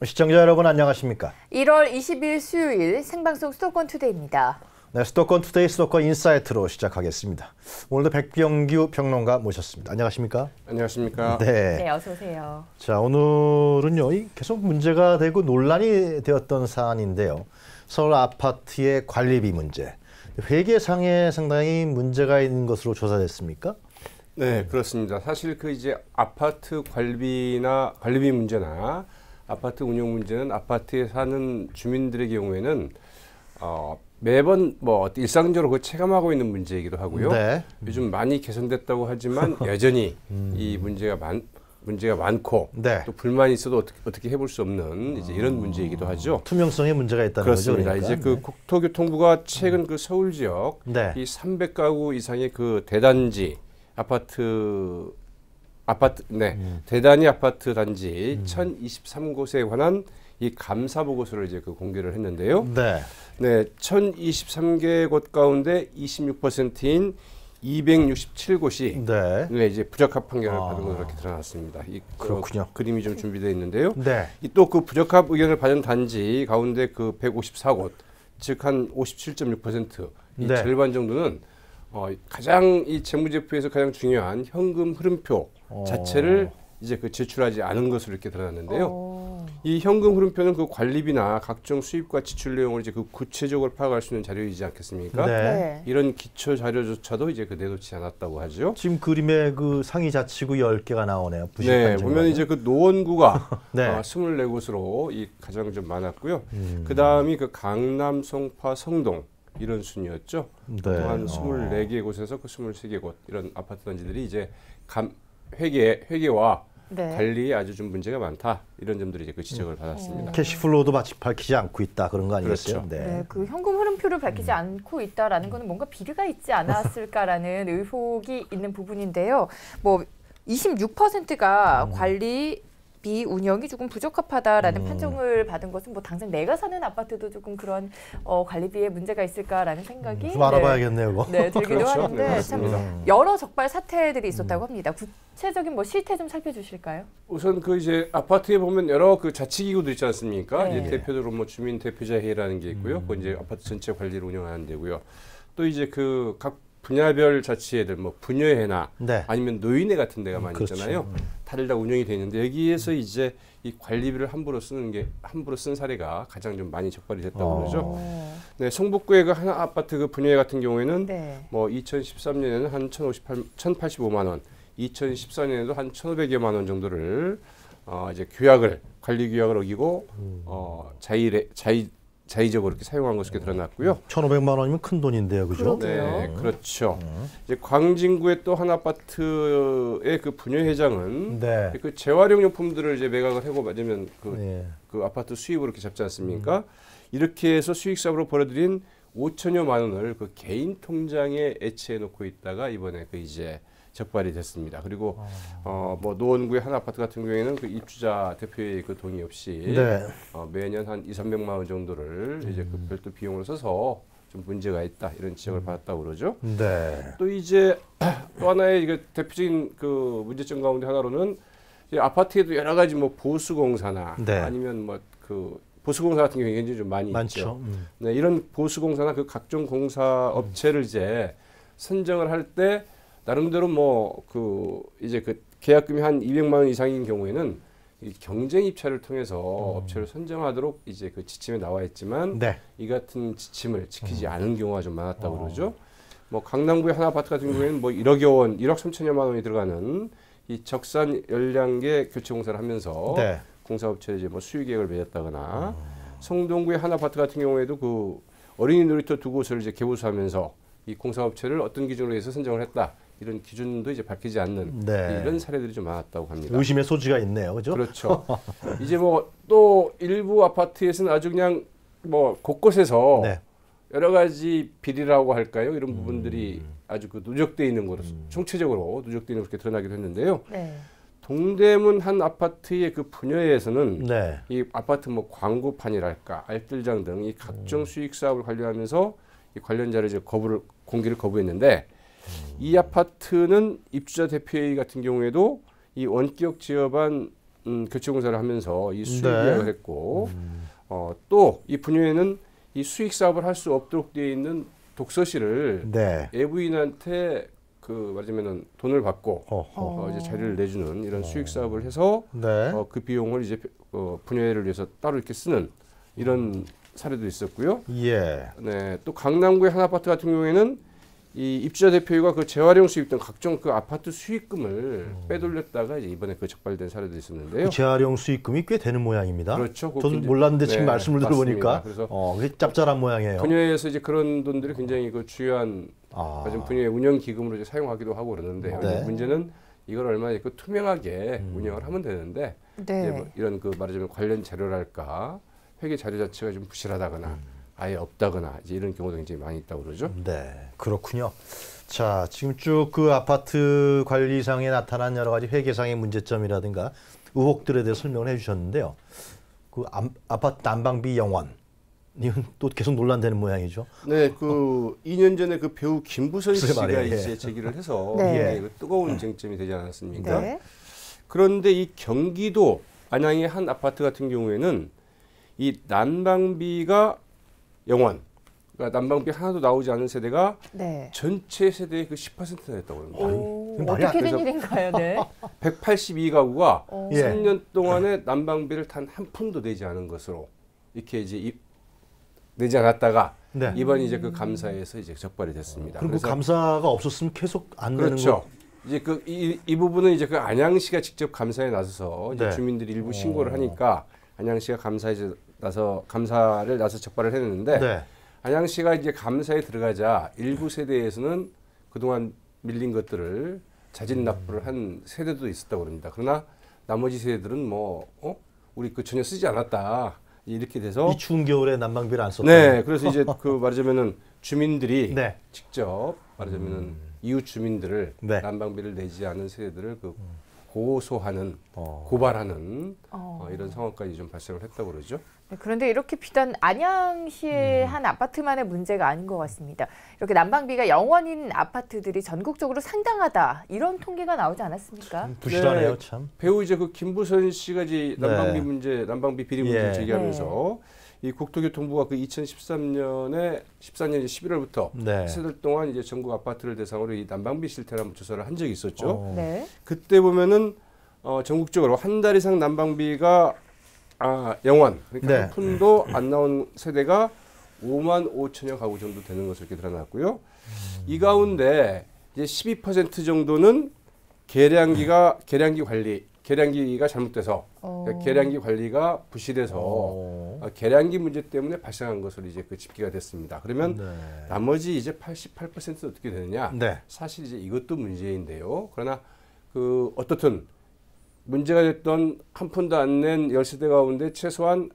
시청자 여러분 안녕하십니까? 1월 20일 수요일 생방송 수도권 투데이입니다. 네, 수도권 투데이 수도권 인사이트로 시작하겠습니다. 오늘도 백병규 평론가 모셨습니다. 안녕하십니까? 안녕하십니까? 네, 어서 오세요. 자, 오늘은요, 계속 문제가 되고 논란이 되었던 사안인데요. 서울 아파트의 관리비 문제. 회계상에 상당히 문제가 있는 것으로 조사됐습니까? 네, 그렇습니다. 사실 그 이제 아파트 관리비 문제나 아파트 운영 문제는 아파트에 사는 주민들의 경우에는 매번 뭐 일상적으로 그 체감하고 있는 문제이기도 하고요. 네. 요즘 많이 개선됐다고 하지만 여전히 이 문제가 많고 네. 또 불만이 있어도 어떻게 해볼 수 없는 이제 이런 문제이기도 하죠. 투명성에 문제가 있다는 그렇습니다. 거죠. 그러니까. 이제 그 네. 국토교통부가 최근 그 서울 지역 네. 이 300가구 이상의 그 대단지 대단위 아파트 단지 1,023곳에 관한 이 감사 보고서를 이제 그 공개를 했는데요. 네. 네, 1,023개 곳 가운데 26%인 267곳이 네. 이제 부적합 판결을 받은 것으로 이렇게 드러났습니다. 그렇군요. 그림이 좀 준비되어 있는데요. 네. 또 그 부적합 의견을 받은 단지 가운데 그 154곳, 즉 한 57.6%, 이 네. 절반 정도는 가장 이 재무제표에서 가장 중요한 현금 흐름표 자체를 이제 그 제출하지 않은 것으로 이렇게 드러났는데요. 이 현금 흐름표는 그 관리비나 각종 수입과 지출 내용을 이제 그 구체적으로 파악할 수 있는 자료이지 않겠습니까? 네. 이런 기초 자료조차도 이제 그 내놓지 않았다고 하죠. 지금 그림에 그 상위 자치구 10개가 나오네요. 네, 보면 이제 그 노원구가 네. 24곳으로 이 가장 좀 많았고요. 그 다음이 그 강남, 송파, 성동 이런 순이었죠. 네. 한 24개 곳에서 그 23개 곳 이런 아파트 단지들이 이제 회계와 네. 관리에 아주 좀 문제가 많다 이런 점들이 이제 그 지적을 받았습니다. 캐시플로우도 밝히지 않고 있다 그런 거 아니겠어요? 그렇죠. 네, 그 현금 흐름표를 밝히지 않고 있다라는 것은 뭔가 비리가 있지 않았을까라는 의혹이 있는 부분인데요. 뭐 26%가 관리비 운영이 조금 부적합하다라는 판정을 받은 것은 뭐 당장 내가 사는 아파트도 조금 그런 관리비에 문제가 있을까라는 생각이 좀 알아봐야겠네요, 이거. 네, 들기도 그렇죠. 하는데 네, 참 맞습니다. 여러 적발 사태들이 있었다고 합니다. 구체적인 뭐 실태 좀 살펴주실까요? 우선 그 이제 아파트에 보면 여러 그 자치기구도 있지 않습니까? 네. 이제 대표적으로 뭐 주민 대표자 회의라는 게 있고요. 그 이제 아파트 전체 관리를 운영하는 데고요. 또 이제 그 각 분야별 자치회들 뭐 분여회나 네. 아니면 노인회 같은 데가 많이 그렇죠. 있잖아요. 다들 다 운영이 돼 있는데 여기에서 이제 이 관리비를 함부로 쓴 사례가 가장 좀 많이 적발이 됐다고 그러죠. 네, 성북구의 그 하나 아파트 그 분여회 같은 경우에는 네. 뭐 2013년에는 한 1,085만 원, 2014년에도 한 1,500여만 원 정도를 이제 관리 규약을 어기고 자의적으로 이렇게 사용한 것으로 드러났고요. 1,500만 원이면 큰 돈인데요, 그죠? 네, 그렇죠. 이제 광진구의 또 한 아파트의 그 분여회장은 네. 그 재활용 용품들을 이제 매각을 하고 맞으면 예. 그 아파트 수입으로 이렇게 잡지 않습니까? 이렇게 해서 수익 사업으로 벌어들인 5천여만 원을 그 개인 통장에 애치해 놓고 있다가 이번에 그 이제 적발이 됐습니다. 그리고 뭐 노원구의 한 아파트 같은 경우에는 그 입주자 대표의 그 동의 없이 네. 매년 한 200~300만 원 정도를 이제 그 별도 비용으로 써서 좀 문제가 있다 이런 지적을 받았다고 그러죠. 네. 또 이제 또 하나의 이게 대표적인 그 문제점 가운데 하나로는 이제 아파트에도 여러 가지 뭐 보수공사나 네. 아니면 뭐 그 보수공사 같은 경우에 굉장히 좀 많이 많죠. 있죠. 네, 이런 보수공사나 그 각종 공사 업체를 이제 선정을 할 때 나름대로 뭐 그 이제 그 계약금이 한 200만 원 이상인 경우에는 이 경쟁 입찰을 통해서 업체를 선정하도록 이제 그 지침에 나와 있지만 네. 이 같은 지침을 지키지 않은 경우가 좀 많았다고 그러죠. 뭐 강남구의 한 아파트 같은 경우에는 뭐 1억여 원, 1억 3천여만 원이 들어가는 이 적산 열량계 교체 공사를 하면서 네. 공사업체에 이제 뭐 수유 계획을 맺었다거나 성동구의 한 아파트 같은 경우에도 그 어린이 놀이터 두 곳을 이제 개보수하면서 이 공사업체를 어떤 기준으로 해서 선정을 했다. 이런 기준도 이제 밝히지 않는 네. 이런 사례들이 좀 많았다고 합니다. 의심의 소지가 있네요, 그죠? 그렇죠. 이제 뭐 또 일부 아파트에서는 아주 그냥 뭐 곳곳에서 네. 여러 가지 비리라고 할까요? 이런 부분들이 아주 그 누적돼 있는 것으로 총체적으로 누적돼 있는 것으로 드러나기도 했는데요. 네. 동대문 한 아파트의 그 분여회에서는 네. 이 아파트 뭐 광고판이랄까 알뜰장 등 이 각종 수익 사업을 관리하면서 이 관련자를 이제 공개를 거부했는데 이 아파트는 입주자 대표회의 같은 경우에도 이 원격 지역안 교체공사를 하면서 이 수익 네. 계약을 했고 또 이 분유회는 이 수익 사업을 할 수 없도록 되어 있는 독서실을 네. 외부인한테 그 말하자면은 돈을 받고 이제 자료를 내주는 이런 수익 사업을 해서 네. 그 비용을 이제 분유회를 위해서 따로 이렇게 쓰는 이런 사례도 있었고요. 예. 네, 또 강남구의 한 아파트 같은 경우에는 이 입주자 대표가 그 재활용 수입 등 각종 그 아파트 수익금을 빼돌렸다가 이제 이번에 그 적발된 사례도 있었는데요. 그 재활용 수익금이 꽤 되는 모양입니다. 그렇죠. 그거 저도 굉장히- 몰랐는데 지금 네, 말씀을 맞습니다. 들어보니까 그래서 그게 짭짤한 모양이에요. 분야에서 이제 그런 돈들이 굉장히 그 주요한 분야의 운영 기금으로 이제 사용하기도 하고 그러는데요. 네. 이제 문제는 이걸 얼마나 그 투명하게 운영을 하면 되는데 네. 이제 뭐 이런 그 말하자면 관련 자료랄까 회계 자료 자체가 좀 부실하다거나 아예 없다거나 이제 이런 경우도 굉장히 많이 있다고 그러죠. 네, 그렇군요. 자, 지금 쭉 그 아파트 관리상에 나타난 여러 가지 회계상의 문제점이라든가 의혹들에 대해 설명을 해주셨는데요. 그 아파트 난방비 영원 이건 또 계속 논란되는 모양이죠. 네, 그 2년 전에 그 배우 김부선 글쎄 씨가 말이에요, 예. 이제 제기를 해서 네. 이게 뜨거운 쟁점이 되지 않았습니까? 네. 그런데 이 경기도 안양의 한 아파트 같은 경우에는 이 난방비가 영원, 그러니까 난방비 하나도 나오지 않은 세대가 네. 전체 세대의 그 10%나 됐다고 합니다. 오, 말이 안 어떻게 된 돼서- 일인가요? 네. 182가구가 예. 3년 동안에 난방비를 단 한 푼도 내지 않은 것으로 이렇게 이제 내지 않았다가 네. 이번 이제 그 감사에서 이제 적발이 됐습니다. 그럼 그 감사가 없었으면 계속 안 되는 그렇죠. 거. 이제 이 부분은 이제 그 안양시가 직접 감사에 나서서 이제 네. 주민들이 일부 신고를 하니까 안양시가 감사를 나서 적발을 했는데 네. 안양시가 이제 감사에 들어가자 일부 세대에서는 그동안 밀린 것들을 자진 납부를 한 세대도 있었다고 그럽니다. 그러나 나머지 세대들은 우리 그 전혀 쓰지 않았다 이렇게 돼서 이 추운 겨울에 난방비를 안 썼다. 네, 그래서 이제 그 말하자면은 주민들이 네. 직접 말하자면은 이웃 주민들을 네. 난방비를 내지 않은 세대들을 그 고소하는 어. 고발하는 이런 상황까지 좀 발생을 했다고 그러죠. 네, 그런데 이렇게 비단 안양시의 한 아파트만의 문제가 아닌 것 같습니다. 이렇게 난방비가 영원인 아파트들이 전국적으로 상당하다 이런 통계가 나오지 않았습니까? 부실하네요, 네. 참. 배우 이제 그 김부선 씨가 이제 난방비 네. 문제, 난방비 비리 문제 예. 를 제기하면서 이 국토교통부가 그 2013년에 14년 11월부터 네. 세달 동안 이제 전국 아파트를 대상으로 이 난방비 실태를 한번 조사를 한 적이 있었죠. 어. 네. 그때 보면은 전국적으로 한 달 이상 난방비가 영원 그러니까 네. 한 푼도 안 나온 세대가 5만 5천여 가구 정도 되는 것으로 이렇게 드러났고요. 이 가운데 이제 12% 정도는 계량기가 잘못돼서 그러니까 계량기 관리가 부실해서 계량기 문제 때문에 발생한 것으로 이제 그 집계가 됐습니다. 그러면 네. 나머지 이제 88%는 어떻게 되느냐? 네. 사실 이제 이것도 문제인데요. 그러나 그 어떻든 문제가 됐던 한 푼도 안 낸 10세대 가운데 최소한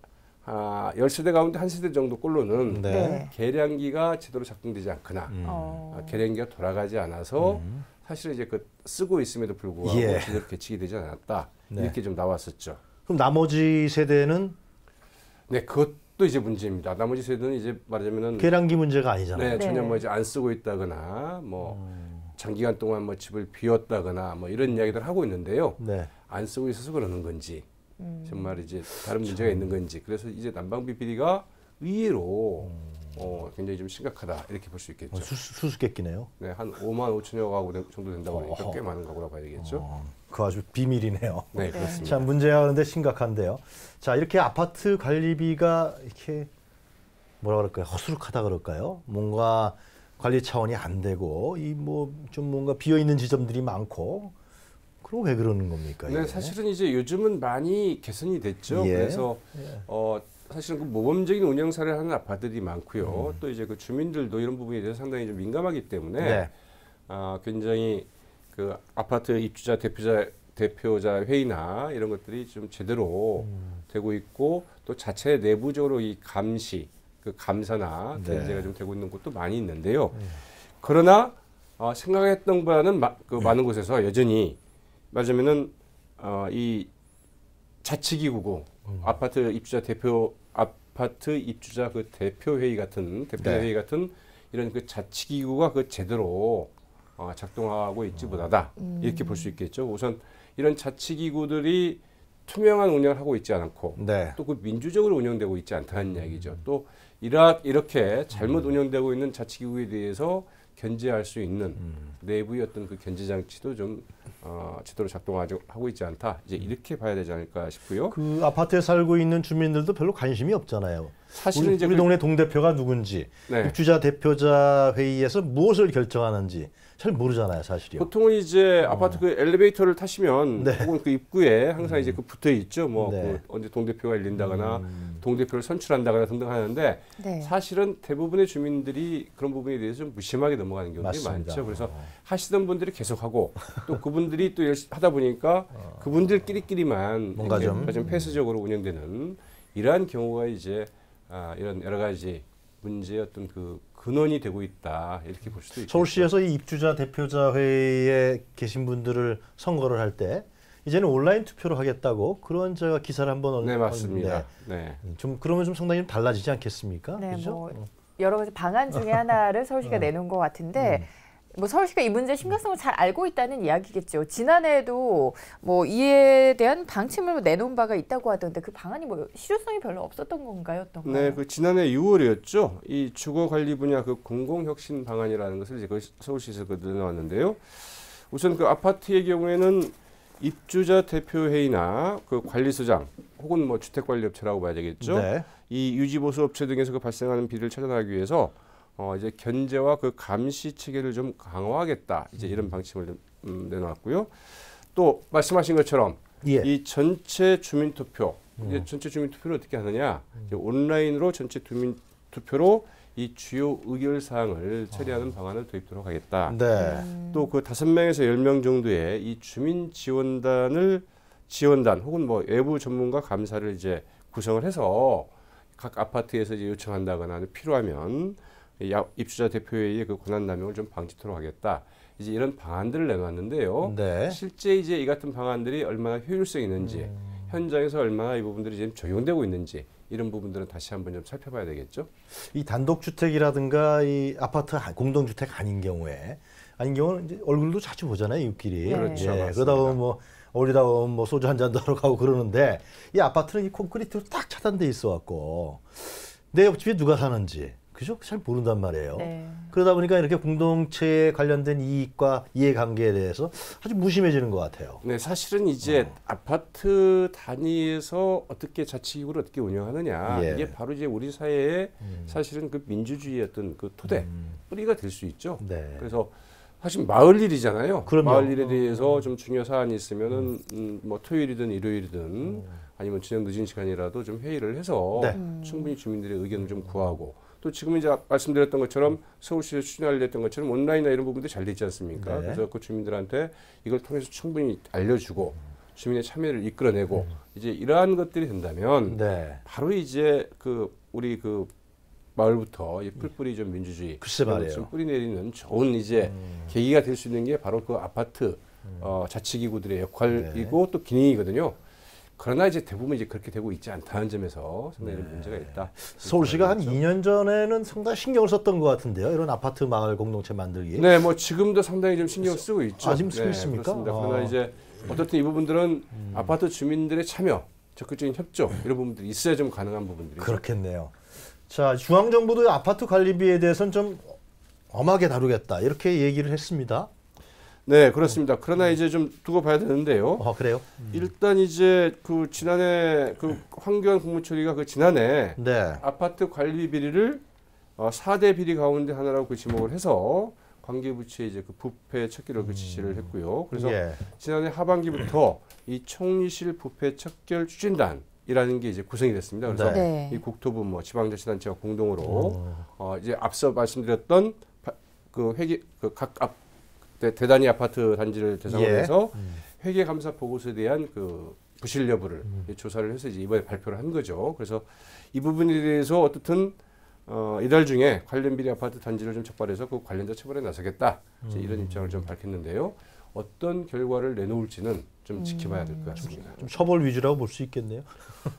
10세대 가운데 한 세대 정도 꼴로는 네. 계량기가 제대로 작동되지 않거나 계량기가 돌아가지 않아서 사실은 이제 그 쓰고 있음에도 불구하고 예. 제대로 개측이 되지 않았다. 네. 이렇게 좀 나왔었죠. 그럼 나머지 세대는 네, 그것도 이제 문제입니다. 나머지 세대는 이제 말하자면은 계량기 문제가 아니잖아요. 네, 전혀 네. 뭐 이제 안 쓰고 있다거나 장기간 동안 뭐 집을 비웠다거나 뭐 이런 이야기들 하고 있는데요. 네. 안 쓰고 있어서 그러는 건지 정말 이제 다른 문제가 있는 건지 그래서 이제 난방비 비리가 의외로 굉장히 좀 심각하다 이렇게 볼 수 있겠죠. 수수께끼네요. 네, 한 5만 5천여 가구 정도 된다고 하니까 꽤 많은 가구라고 봐야 되겠죠. 그 아주 비밀이네요. 네, 그렇습니다. 참 문제가 그런데 심각한데요. 자, 이렇게 아파트 관리비가 이렇게 뭐라 그럴까요? 허술하다 그럴까요? 뭔가 관리 차원이 안 되고 이 뭐 좀 뭔가 비어 있는 지점들이 많고 그럼 왜 그러는 겁니까? 네, 이게? 사실은 이제 요즘은 많이 개선이 됐죠. 예. 그래서 사실은 그 모범적인 운영 사례를 하는 아파트들이 많고요. 또 이제 그 주민들도 이런 부분에 대해서 상당히 좀 민감하기 때문에 네. 굉장히 그 아파트 입주자 대표자 회의나 이런 것들이 좀 제대로 되고 있고 또 자체 내부적으로 이 감시, 그 감사나 네. 견제가 좀 되고 있는 곳도 많이 있는데요. 그러나 생각했던 것보다는 많은 곳에서 여전히 말하자면은 이 자치기구고 아파트 입주자 그 대표회의 같은 대표회의 같은 이런 그 자치기구가 그 제대로 작동하고 있지 못하다 이렇게 볼 수 있겠죠. 우선 이런 자치기구들이 투명한 운영을 하고 있지 않고 네. 또 그 민주적으로 운영되고 있지 않다는 이야기죠. 또 이렇게 잘못 운영되고 있는 자치기구에 대해서 견제할 수 있는 내부의 어떤 그 견제 장치도 좀 제대로 작동하고 있지 않다. 이제 이렇게 봐야 되지 않을까 싶고요. 그 아파트에 살고 있는 주민들도 별로 관심이 없잖아요. 사실은 우리, 이제 우리 동네 동대표가 누군지, 네. 입주자 대표자 회의에서 무엇을 결정하는지 잘 모르잖아요, 사실이요. 보통은 이제 아파트 그 엘리베이터를 타시면 네. 혹은 그 입구에 항상 이제 그 붙어 있죠. 뭐 네. 그 언제 동대표가 열린다거나 동대표를 선출한다거나 등등 하는데 네. 사실은 대부분의 주민들이 그런 부분에 대해서 좀 무심하게 넘어가는 경우들이 맞습니다. 많죠. 그래서 하시던 분들이 계속하고 또 그분들이 또 하다 보니까 그분들끼리만 뭔가 이렇게 좀 폐쇄적으로 운영되는 이러한 경우가 이제 이런 여러 가지 문제의 어떤 그 근원이 되고 있다 이렇게 볼 수도 있겠죠. 서울시에서 이 입주자 대표자 회의에 계신 분들을 선거를 할 때 이제는 온라인 투표로 하겠다고 그런 제가 기사를 한번 네 맞습니다. 봤는데 네. 좀 그러면 좀 상당히 좀 달라지지 않겠습니까? 네, 그죠? 뭐 여러 가지 방안 중에 하나를 서울시가 내놓은 것 같은데 뭐 서울시가 이 문제 심각성을 잘 알고 있다는 이야기겠죠. 지난해에도 뭐 이에 대한 방침을 내놓은 바가 있다고 하던데 그 방안이 뭐 실효성이 별로 없었던 건가요? 어떤가요? 네, 그 지난해 6월이었죠. 이 주거 관리 분야 그 공공혁신 방안이라는 것을 이제 그 서울시에서 그 내놓았는데요. 우선 그 아파트의 경우에는 입주자 대표회의나 그 관리소장 혹은 뭐 주택관리업체라고 봐야 되겠죠. 네. 이 유지보수업체 등에서 그 발생하는 비리를 차단하기 위해서 이제 견제와 그 감시 체계를 좀 강화하겠다. 이제 이런 방침을 좀 내놓았고요. 또 말씀하신 것처럼 예. 이 전체 주민투표, 이제 전체 주민투표를 어떻게 하느냐? 이제 온라인으로 전체 주민투표로 이 주요 의결사항을 처리하는 방안을 도입하도록 하겠다. 네. 또 그 5명에서 10명 정도의 이 주민 지원단 혹은 뭐 외부 전문가 감사를 이제 구성을 해서 각 아파트에서 이제 요청한다거나 필요하면 입주자 대표회의의 그 권한 남용을 좀 방지토록 하겠다. 이제 이런 방안들을 내놨는데요. 네. 실제 이제 이 같은 방안들이 얼마나 효율성이 있는지, 현장에서 얼마나 이 부분들이 지금 적용되고 있는지 이런 부분들은 다시 한번 좀 살펴봐야 되겠죠. 이 단독주택이라든가 이 아파트 공동주택 아닌 경우는 이제 얼굴도 자주 보잖아요, 이웃끼리. 네. 그렇죠, 맞습니다. 그러다 보면 뭐 어디다 보면 뭐 소주 한 잔도 하러 가고 그러는데 이 아파트는 이 콘크리트로 딱 차단돼 있어 갖고 내 옆집에 누가 사는지 그죠? 잘 모른단 말이에요. 네. 그러다 보니까 이렇게 공동체에 관련된 이익과 이해관계에 대해서 아주 무심해지는 것 같아요. 네, 사실은 이제 아파트 단위에서 어떻게 자치기구를 어떻게 운영하느냐 예. 이게 바로 이제 우리 사회의 사실은 그 민주주의의 어떤 그 토대 뿌리가 될 수 있죠. 네. 그래서 사실 마을 일이잖아요. 그럼요. 마을 일에 대해서 좀 중요 사안이 있으면은 뭐 토요일이든 일요일이든 아니면 저녁 늦은 시간이라도 좀 회의를 해서 네. 충분히 주민들의 의견을 좀 구하고 또 지금 이제 말씀드렸던 것처럼 서울시에서 추진하려 했던 것처럼 온라인이나 이런 부분들이 잘 돼 있지 않습니까? 네. 그래서 그 주민들한테 이걸 통해서 충분히 알려주고 주민의 참여를 이끌어내고 이제 이러한 것들이 된다면 네. 바로 이제 그 우리 그 마을부터 이 풀뿌리 좀 민주주의 글쎄 이런 말이에요. 것을 좀 뿌리 내리는 좋은 이제 계기가 될 수 있는 게 바로 그 아파트 자치기구들의 역할이고 또 기능이거든요. 그러나 이제 대부분 이제 그렇게 되고 있지 않다는 점에서 상당히 문제가 있다. 서울시가 한 2년 전에는 상당히 신경을 썼던 것 같은데요. 이런 아파트 마을 공동체 만들기. 네, 뭐 지금도 상당히 좀 신경 쓰고 있죠. 아, 지금 쓰고 있습니까? 그렇습니다. 아. 그러나 이제 어떻든 이 부분들은 아파트 주민들의 참여, 적극적인 협조 이런 부분들이 있어야 좀 가능한 부분들이죠. 그렇겠네요. 자, 중앙정부도 아파트 관리비에 대해서는 좀 엄하게 다루겠다 이렇게 얘기를 했습니다. 네, 그렇습니다. 그러나 이제 좀 두고 봐야 되는데요. 그래요? 일단 이제 그 지난해 그 황교안 국무총리가 그 지난해 네. 아파트 관리 비리를 4대 비리 가운데 하나라고 그 지목을 해서 관계부처에 이제 그 부패 척결을 그 지시를 했고요. 그래서 예. 지난해 하반기부터 이 총리실 부패 척결 추진단이라는 게 이제 구성이 됐습니다. 그래서 네. 이 국토부 뭐 지방자치단체와 공동으로 이제 앞서 말씀드렸던 그 회계 그각 대단위 아파트 단지를 대상으로 예. 해서 회계 감사 보고서에 대한 그 부실 여부를 조사를 해서 이제 이번에 발표를 한 거죠. 그래서 이 부분에 대해서 어떻든 이달 중에 관련 비리 아파트 단지를 좀 적발해서 그 관련자 처벌에 나서겠다. 이제 이런 입장을 좀 밝혔는데요. 어떤 결과를 내놓을지는 좀 지켜봐야 될 것 같습니다. 좀 처벌 위주라고 볼 수 있겠네요.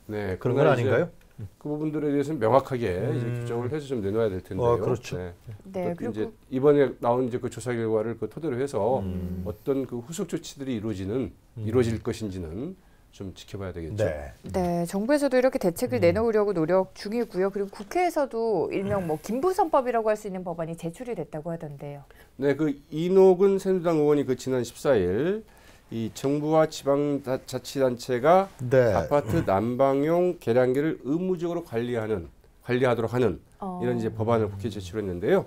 네, 그런 건 그러나 이제 아닌가요? 그 부분들에 대해서는 명확하게 이제 규정을 해서 좀 내놓아야 될 텐데요. 그렇죠. 네. 네, 그리고 이제 그리고 이번에 나온 이제 그 조사 결과를 그 토대로 해서 어떤 그 후속 조치들이 이루어질 것인지는 좀 지켜봐야 되겠죠. 네. 네, 정부에서도 이렇게 대책을 내놓으려고 노력 중이고요. 그리고 국회에서도 일명 뭐 김부선법이라고 할 수 있는 법안이 제출이 됐다고 하던데요. 네, 그 이노근 새누리당 의원이 그 지난 14일 이 정부와 지방자치단체가 네. 아파트 난방용 계량기를 의무적으로 관리하도록 하는 이런 이제 법안을 국회에 제출했는데요.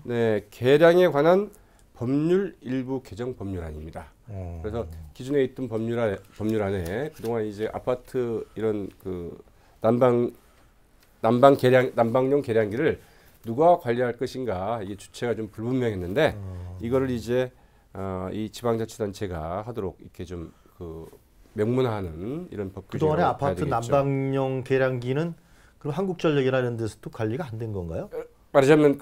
네, 계량에 관한 법률 일부 개정 법률안입니다. 그래서 기존에 있던 법률안에 그동안 이제 아파트 이런 그 난방용 계량기를 누가 관리할 것인가 이게 주체가 좀 불분명했는데 이거를 이제 이 지방자치단체가 하도록 이렇게 좀 그 명문화하는 이런 법 그동안에 규정이라고 봐야 아파트 되겠죠. 난방용 계량기는 그럼 한국전력이라는 데서도 관리가 안 된 건가요? 말하자면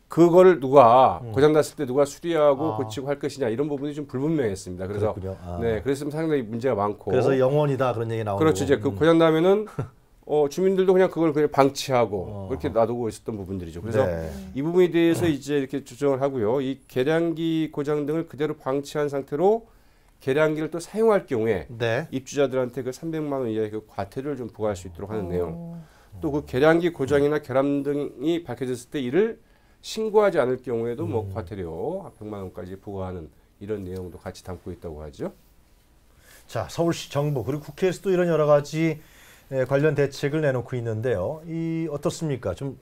그거를 누가 고장났을 때 누가 수리하고 고치고 할 것이냐 이런 부분이 좀 불분명했습니다. 그래서 그렇군요. 네, 그래서 상당히 문제가 많고. 그래서 영원이다 그런 얘기 나오고. 그렇죠. 이제 그 고장 나면은 주민들도 그냥 그걸 그냥 방치하고 그렇게 놔두고 있었던 부분들이죠. 그래서 네. 이 부분에 대해서 이제 이렇게 조정을 하고요. 이 계량기 고장 등을 그대로 방치한 상태로 계량기를 또 사용할 경우에 네. 입주자들한테 그 300만 원 이하의 그 과태료를 좀 부과할 수 있도록 하는 내용. 또 그 계량기 고장이나 결함 등이 밝혀졌을 때 이를 신고하지 않을 경우에도 뭐 과태료 100만 원까지 부과하는 이런 내용도 같이 담고 있다고 하죠. 자, 서울시 정부 그리고 국회에서도 이런 여러 가지 관련 대책을 내놓고 있는데요. 이 어떻습니까? 좀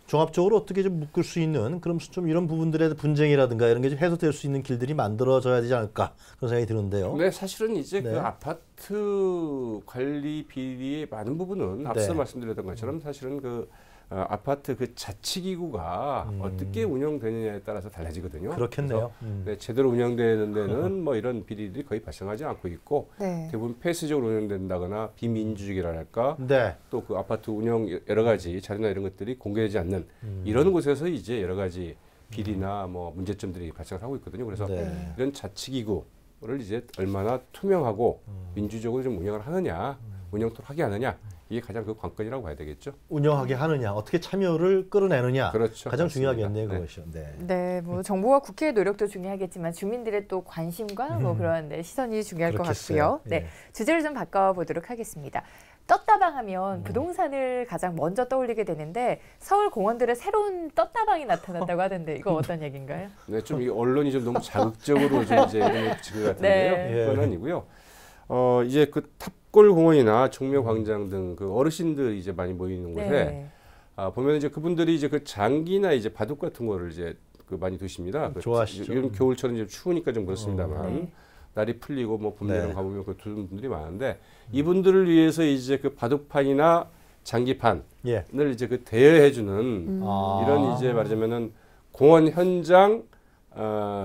종합적으로 어떻게 좀 묶을 수 있는 그럼 좀 이런 부분들의 분쟁이라든가 이런 게 좀 해소될 수 있는 길들이 만들어져야 되지 않을까 그런 생각이 드는데요. 네, 사실은 이제 네. 그 아파트 관리 비리의 많은 부분은 앞서 네. 말씀드렸던 것처럼 사실은 그 아파트 그 자치기구가 어떻게 운영되느냐에 따라서 달라지거든요. 그렇겠네요. 그래서 네, 제대로 운영되는 데는 뭐 이런 비리들이 거의 발생하지 않고 있고 네. 대부분 폐쇄적으로 운영된다거나 비민주적이랄까 네. 또 그 아파트 운영 여러 가지 자료나 이런 것들이 공개되지 않는 이런 곳에서 이제 여러 가지 비리나 뭐 문제점들이 발생을 하고 있거든요. 그래서 네. 이런 자치기구를 이제 얼마나 투명하고 민주적으로 좀 운영을 하느냐, 운영토록 하게 하느냐 이게 가장 그 관건이라고 봐야 되겠죠. 운영하게 하느냐, 어떻게 참여를 끌어내느냐, 그렇죠. 가장 맞습니다. 중요하겠네요, 네. 그것이요. 네. 네, 뭐 정부와 국회의 노력도 중요하겠지만 주민들의 또 관심과 뭐 그런 시선이 중요할 것 그렇겠어요. 같고요. 네, 예. 주제를 좀 바꿔보도록 하겠습니다. 떴다방하면 부동산을 가장 먼저 떠올리게 되는데 서울 공원들의 새로운 떴다방이 나타났다고 하던데 이거 어떤 얘기인가요? 네, 좀 이 언론이 좀 너무 자극적으로 좀 이제 이런 것 붙인 것 같은데요. 네. 그건 아니고요. 이제 그 탑골 공원이나 종묘광장 등 그 어르신들이 이제 많이 모이는 곳에 네. 보면 이제 그분들이 이제 그 장기나 이제 바둑 같은 거를 이제 그 많이 두십니다. 좋아하시죠. 이런 겨울철은 이제 추우니까 좀 그렇습니다만 네. 날이 풀리고 뭐 봄, 여름 네. 가보면 그 두는 분들이 많은데 이분들을 위해서 이제 그 바둑판이나 장기판을 예. 이제 그 대여해주는 아. 이런 이제 말하자면은 공원 현장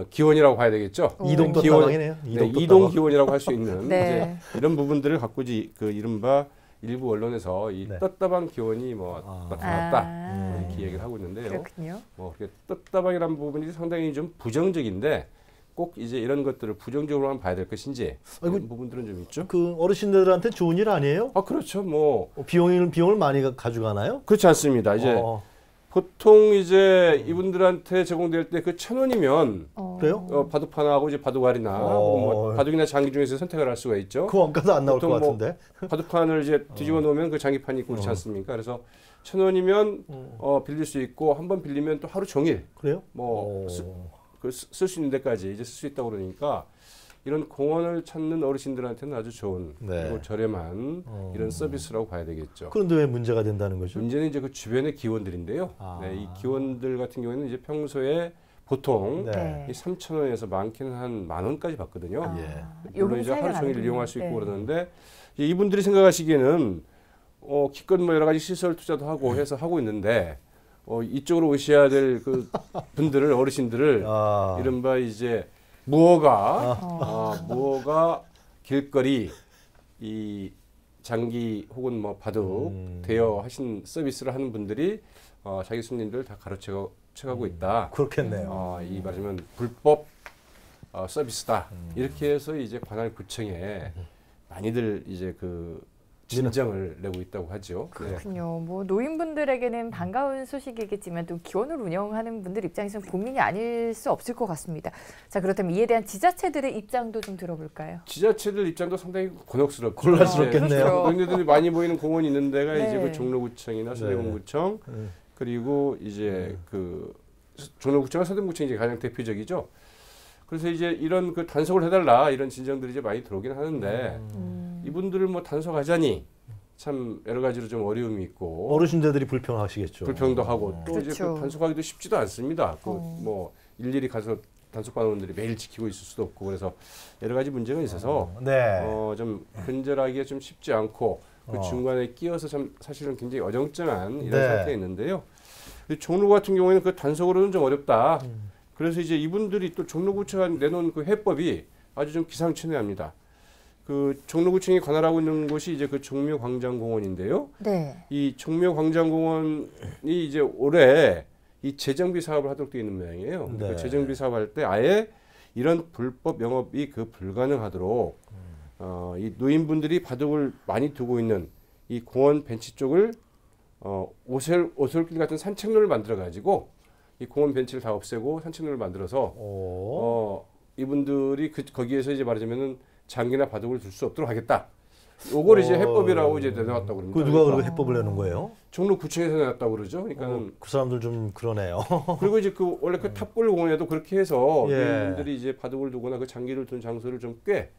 기원이라고 봐야 되겠죠. 이동 기원, 떴다방이네요. 네, 이동 이동 떴다방. 기원이라고 할 수 있는 네. 이제 이런 부분들을 갖고 이제 그 이른바 일부 언론에서 이 네. 떴다방 기원이 뭐 나타났다 이렇게 얘기를 하고 있는데요. 그렇군요. 뭐 그렇게 떴다방이라는 부분이 상당히 좀 부정적인데 꼭 이제 이런 것들을 부정적으로만 봐야 될 것인지 아이고, 이런 부분들은 좀 있죠. 그 어르신들한테 좋은 일 아니에요? 그렇죠. 뭐 비용을 많이 가져가나요? 그렇지 않습니다. 이제 보통 이제 이분들한테 제공될 때 그 1,000원이면 그래요? 바둑판하고 이제 바둑알이나 뭐 바둑이나 장기 중에서 선택을 할 수가 있죠. 그 원가도 안 나올 것 보통 뭐 같은데. 바둑판을 이제 뒤집어 놓으면 그 장기판이 있고 그렇지 않습니까? 그래서 1,000원이면 빌릴 수 있고 한 번 빌리면 또 하루 종일 그래요? 뭐 쓸 수 있는 데까지 이제 쓸 수 있다고 그러니까 이런 공원을 찾는 어르신들한테는 아주 좋은 네. 그리고 저렴한 이런 서비스라고 봐야 되겠죠. 그런데 왜 문제가 된다는 거죠? 문제는 이제 그 주변의 기원들인데요. 네, 이 기원들 같은 경우에는 이제 평소에 보통 네. 이 3,000원에서 많게는 한 10,000원까지 받거든요. 예. 물론 이제 하루 종일 사용을 안 이용할 수 있고 하는군요. 그러는데 이분들이 생각하시기에는 기껏 뭐 여러 가지 시설 투자도 하고 해서 하고 있는데 이쪽으로 오셔야 될 그 분들을 어르신들을 이른바 이제 무허가 길거리 이 장기 혹은 뭐 바둑 대여하신 서비스를 하는 분들이 자기 손님들 다 가로채가고 있다. 그렇겠네요. 이 말하자면 불법 서비스다. 이렇게 해서 이제 관할 구청에 많이들 이제 그 진정을 내고 있다고 하죠. 네. 그렇군요. 뭐 노인분들에게는 반가운 소식이겠지만 또 기원을 운영하는 분들 입장에서는 고민이 아닐 수 없을 것 같습니다. 자, 그렇다면 이에 대한 지자체들의 입장도 좀 들어볼까요? 지자체들 입장도 상당히 곤혹스럽죠. 곤란스럽겠네요. 그렇죠. 노인들이 많이 보이는 공원이 있는 데가 네. 이제 그 종로구청이나 서대문구청 그리고 이제 그 종로구청과 서대문구청이 이제 가장 대표적이죠. 그래서 이제 이런 그 단속을 해달라 이런 진정들이 이제 많이 들어오긴 하는데 이분들을 뭐 단속하자니 참 여러 가지로 좀 어려움이 있고 어르신들이 불평하시겠죠. 불평도 하고 또 이제 그렇죠. 그 단속하기도 쉽지도 않습니다. 그 뭐 일일이 가서 단속반원들이 매일 지키고 있을 수도 없고 그래서 여러 가지 문제가 있어서 네. 좀 근절하기가 좀 쉽지 않고 그 중간에 끼어서 참 사실은 굉장히 어정쩡한 이런 네. 상태에 있는데요. 종로 같은 경우에는 그 단속으로는 좀 어렵다. 그래서 이제 이분들이 또 종로구청이 내놓은 그 해법이 아주 좀 기상천외합니다. 그 종로구청이 관할하고 있는 곳이 이제 그 종묘광장공원인데요. 네. 이 종묘광장공원이 이제 올해 이 재정비 사업을 하도록 되어 있는 모양이에요. 네. 그 재정비 사업할 때 아예 이런 불법 영업이 그 불가능하도록 이 노인분들이 바둑을 많이 두고 있는 이 공원 벤치 쪽을 오솔길 같은 산책로를 만들어 가지고 이 공원 벤치를 다 없애고 산책로를 만들어서 이분들이 거기에서 이제 말하자면은 장기나 바둑을 둘 수 없도록 하겠다. 요걸 이제 해법이라고 이제 내놨다고 그럽니다. 그 누가 그렇게 해법을 내는 거예요? 종로구청에서 내놨다고 그러죠. 그러니까는 그 사람들 좀 그러네요. 그리고 이제 그 원래 그 탑골 공원에도 그렇게 해서 예. 노인분들이 이제 바둑을 두거나 그 장기를 둔 장소를 좀 꽤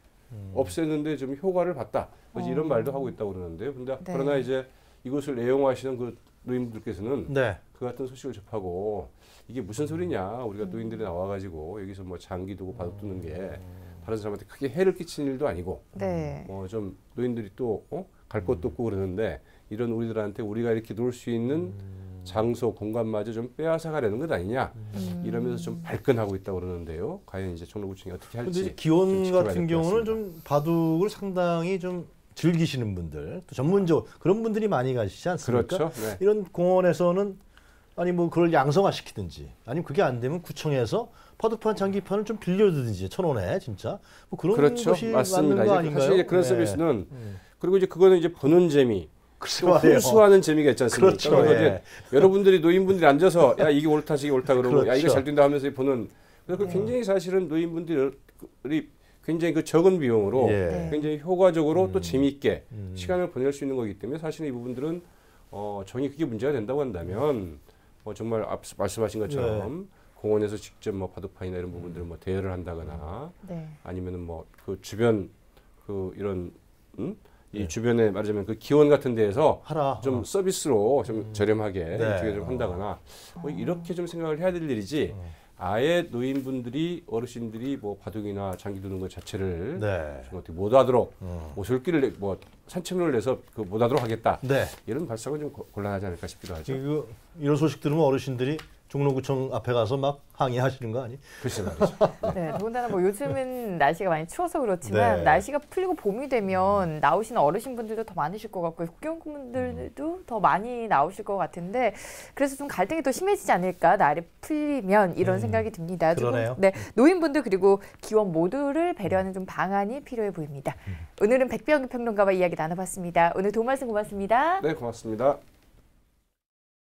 없애는데 좀 효과를 봤다. 그래서 이런 말도 하고 있다고 그러는데요. 근데 네. 그러나 이제 이곳을 애용하시는 그 노인분들께서는 네. 그 같은 소식을 접하고 이게 무슨 소리냐 우리가 노인들이 나와가지고 여기서 뭐 장기 두고 바둑 두는 게 다른 사람한테 크게 해를 끼치는 일도 아니고 네. 좀 노인들이 또 갈 곳도 없고 그러는데 이런 우리들한테 우리가 이렇게 놀 수 있는 장소 공간마저 좀 빼앗아 가려는 것 아니냐 이러면서 좀 발끈하고 있다고 그러는데요. 과연 이제 종로구청이 어떻게 할지. 근데 기원 좀 지켜봐야 같은 될것 경우는 같습니다. 좀 바둑을 상당히 좀 즐기시는 분들, 또 전문적으로 그런 분들이 많이 가시지 않습니까? 그렇죠. 네. 이런 공원에서는 아니 뭐 그걸 양성화시키든지 아니면 그게 안 되면 구청에서 바둑판 장기판을 좀 빌려주든지 1,000원에 진짜 뭐 그런 그렇죠. 것이 맞습니다. 맞는 거 이제 아닌가요? 사실 이제 그런 네. 서비스는 그리고 이제 그거는 이제 보는 재미, 글쎄 또 말이에요. 훈수하는 재미가 있지 않습니까? 그렇죠. 그래서 예. 이제 여러분들이 노인분들이 앉아서 야 이게 옳다 저게 옳다 그러고 야 이거 그렇죠. 잘 된다 하면서 보는 그래서 그 굉장히 사실은 노인분들이 굉장히 그 적은 비용으로 예. 굉장히 효과적으로 또 재미있게 시간을 보낼 수 있는 거기 때문에 사실은 이 부분들은 정이 그게 문제가 된다고 한다면 정말 앞서 말씀하신 것처럼 공원에서 직접 뭐 바둑판이나 이런 부분들을 뭐 대여를 한다거나 네. 아니면은 뭐 그 주변 그 이런 이 주변에 말하자면 그 기원 같은 데에서 하라. 좀 서비스로 좀 저렴하게 네. 이쪽에 좀 한다거나 뭐 이렇게 좀 생각을 해야 될 일이지 아예 노인분들이 어르신들이 뭐 바둑이나 장기 두는 것 자체를 네. 좀 어떻게 못하도록 오솔길을 뭐 산책로를 내서 그 못하도록 하겠다 네. 이런 발상은 좀 곤란하지 않을까 싶기도 하죠. 지금 이런 소식 들으면 어르신들이 종로구청 앞에 가서 막 항의하시는 거 아니? 글쎄 말이죠. 네, 더군다나 뭐 요즘은 날씨가 많이 추워서 그렇지만 네. 날씨가 풀리고 봄이 되면 나오시는 어르신분들도 더 많으실 것 같고 국경분들도 더 많이 나오실 것 같은데 그래서 좀 갈등이 더 심해지지 않을까 날이 풀리면 이런 생각이 듭니다. 그러네요. 네, 노인분들 그리고 기원 모두를 배려하는 좀 방안이 필요해 보입니다. 오늘은 백병규 평론가와 이야기 나눠봤습니다. 오늘 도움 말씀 고맙습니다. 네, 고맙습니다.